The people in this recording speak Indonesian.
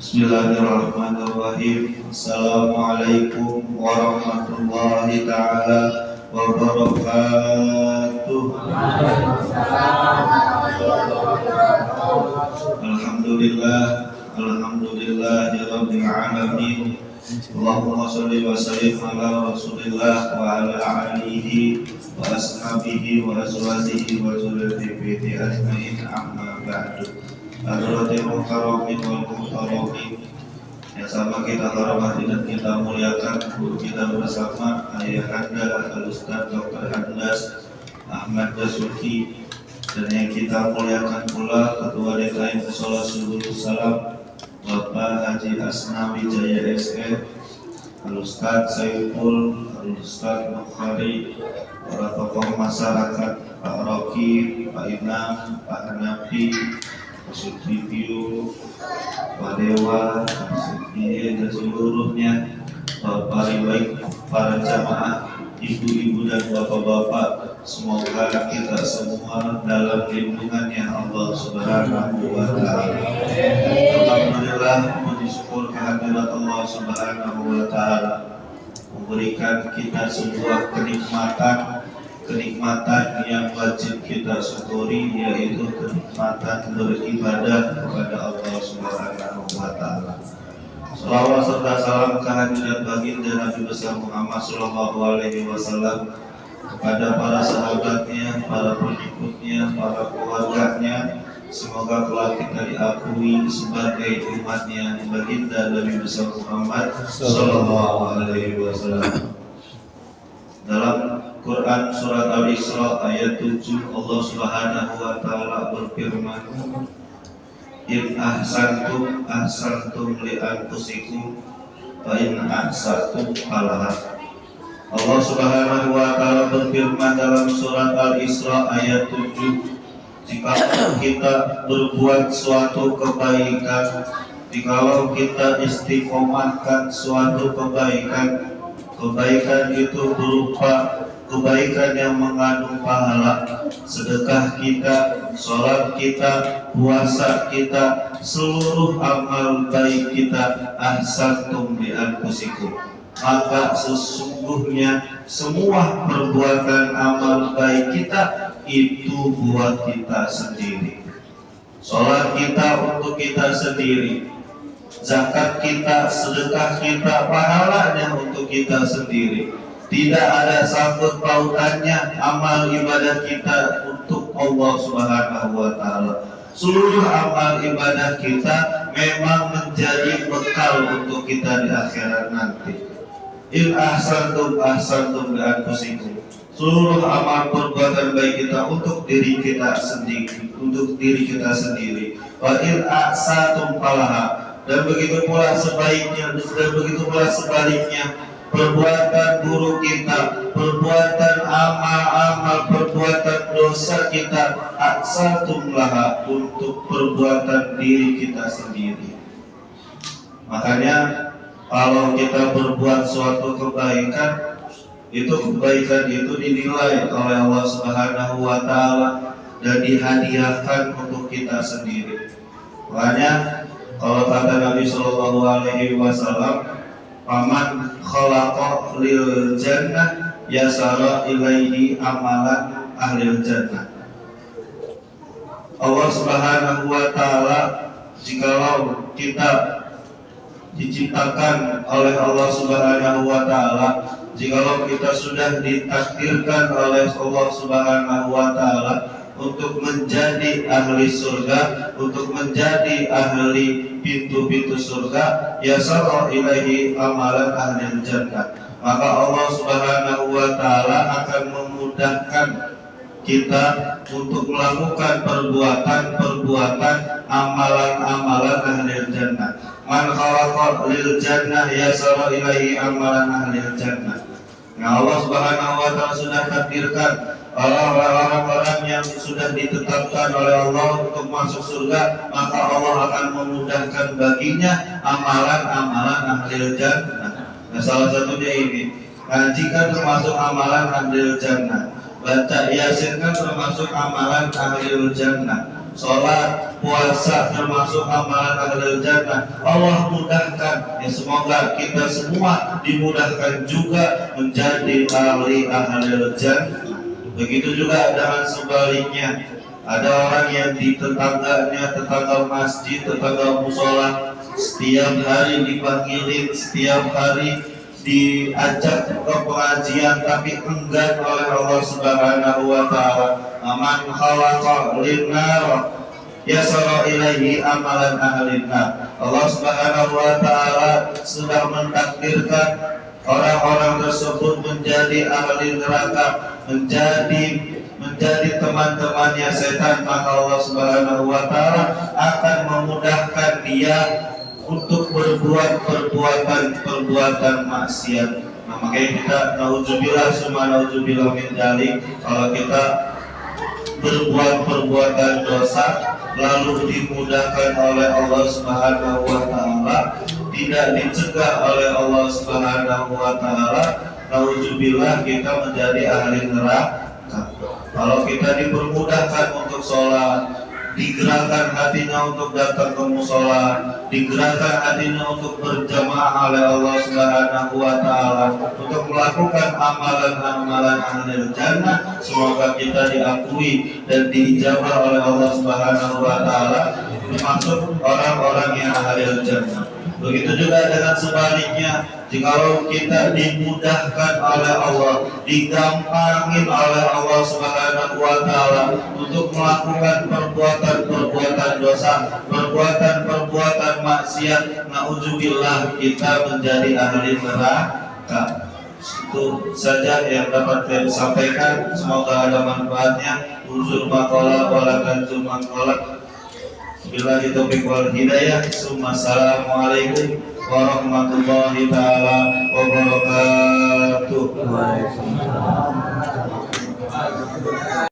Bismillahirrahmanirrahim. Assalamualaikum warahmatullahi ta'ala wabarakatuh. Alhamdulillahirabbil alamin. Allahumma shalli wa sallim ala Rasulillah wa ala alihi wa ashabihi wa azwajihi wa dzurriyyatihi ajmain, amma ba'du. Hadratil mukarramin wal mukarramin, yang sama kita hormati dan kita muliakan guru kita bersama Ayahanda Al-Ustaz Dr. Handas Ahmad Dasuki, dan yang kita muliakan pula Ketua DKM Musola Subul Salam Bapak Haji Asnawi Jaya SE, Al-Ustaz Saiful, Al-Ustaz Bukhari, para tokoh masyarakat, Pak Roki, Pak Inam, Pak Hanafi, Pak Sudrivio, Pak Dewa, Pak Sudrivio, dan seluruhnya, Bapak Ribaik, para jamaah, ibu-ibu dan bapak-bapak, semoga kita semua dalam lindungannya Allah Subhanahu wa Ta'ala. Alhamdulillah, puji syukur kehadirat Allah Subhanahu wa Ta'ala memberikan kita sebuah kenikmatan yang wajib kita syukuri, yaitu kenikmatan beribadah kepada Allah Subhanahu wa Ta'ala. Salawat serta salam kehadirat baginda Nabi besar Muhammad sallallahu alaihi wasallam kepada para sahabatnya, para pengikutnya, para keluarganya. Semoga kelak kita diakui sebagai umatnya baginda Nabi besar Muhammad sallallahu alaihi wasallam. Dalam Quran surat Al-Isra ayat 7, Allah Subhanahu wa Ta'ala berfirman, In ahsantum li anfusikum wa in ahsantum falaha. Allah Subhanahu wa Ta'ala berfirman dalam surat Al-Isra ayat 7, jika kita berbuat suatu kebaikan, jikalau kita istiqomahkan suatu kebaikan, kebaikan itu berupa kebaikan yang mengandung pahala, sedekah kita, sholat kita, puasa kita, seluruh amal baik kita, ahsantum li anfusikum, maka sesungguhnya semua perbuatan amal baik kita itu buat kita sendiri. Sholat kita untuk kita sendiri, zakat kita, sedekah kita, pahalanya untuk kita sendiri. Tidak ada sangkut pautannya amal ibadah kita untuk Allah Subhanahu wa Ta'ala. Seluruh amal ibadah kita memang menjadi bekal untuk kita di akhirat nanti. In ahsantum li anfusikum. Seluruh amal perbuatan baik kita untuk diri kita sendiri, untuk diri kita sendiri. Wa in ahsantum falaha. Dan begitu pula sebaiknya, dan begitu pula sebaliknya. Perbuatan buruk kita, perbuatan amal-amal, perbuatan dosa kita, aksatum laha, untuk perbuatan diri kita sendiri. Makanya kalau kita berbuat suatu kebaikan, kebaikan itu dinilai oleh Allah Subhanahu wa Ta'ala dan dihadiahkan untuk kita sendiri. Makanya kalau kata Nabi Sallallahu Alaihi Wasallam, Paman khalaqa lil jannah yasara ilaihi amalan ahlil jannah. Allah Subhanahu wa Ta'ala, jikalau kita diciptakan oleh Allah Subhanahu wa Ta'ala, jikalau kita sudah ditakdirkan oleh Allah Subhanahu wa Ta'ala untuk menjadi ahli surga, untuk menjadi ahli pintu-pintu surga, yasara ilaihi amalan ahli jannah, maka Allah Subhanahu wa Ta'ala akan memudahkan kita untuk melakukan perbuatan amalan-amalan ahli jannah. Man khalaqa lil jannah yasara ilaihi amalan ahli jannah. Nah, Allah Subhanahu wa Ta'ala sudah takdirkan orang-orang yang sudah ditetapkan oleh Allah untuk masuk surga, maka Allah akan memudahkan baginya amalan-amalan ahli jannah. Nah, salah satunya ini, ngaji kan termasuk amalan ahli jannah, baca yasin kan termasuk amalan ahli jannah, sholat, puasa, termasuk amalan ahlul jannah. Allah mudahkan, ya semoga kita semua dimudahkan juga menjadi ahli ahlul jannah. Begitu juga dengan sebaliknya, ada orang yang di tetangganya, tetangga masjid, tetangga musola, setiap hari dipanggilin, setiap hari diajak ke pengajian, tapi enggan oleh Allah Subhanahu wa taala. Man khalaqa linnar yasara ilaihi amalan ahlinnar. Allah Subhanahu wa taala sudah mentakdirkan orang-orang tersebut menjadi ahli neraka, menjadi teman-temannya setan, maka Allah Subhanahu wa taala akan memudahkan dia untuk berbuat perbuatan maksiat. Nah, makanya kita naudzubillah summa naudzubillah min dzalik, kalau kita berbuat perbuatan dosa lalu dimudahkan oleh Allah Subhanahu wa taala, tidak dicegah oleh Allah Subhanahu wa taala, naudzubillah kita menjadi ahli neraka. Kalau kita dipermudahkan untuk sholat, digerakkan hatinya untuk datang ke musola, digerakkan hatinya untuk berjamaah oleh Allah Subhanahu wa taala, untuk melakukan amalan-amalan ahlul jannah, semoga kita diakui dan diijabah oleh Allah Subhanahu wa taala, termasuk orang-orang yang ahlul jannah. Begitu juga dengan sebaliknya, jikalau kita dimudahkan oleh Allah, digampangin oleh Allah Subhanahu wa taala untuk melakukan perbuatan dosa, perbuatan maksiat, naudzubillah kita menjadi ahli neraka. Itu saja yang dapat saya sampaikan, semoga ada manfaatnya. Uzur maqala walakan maqala. Billahi taufiq wal hidayah. Assalamualaikum warahmatullahi taala wabarakatuh.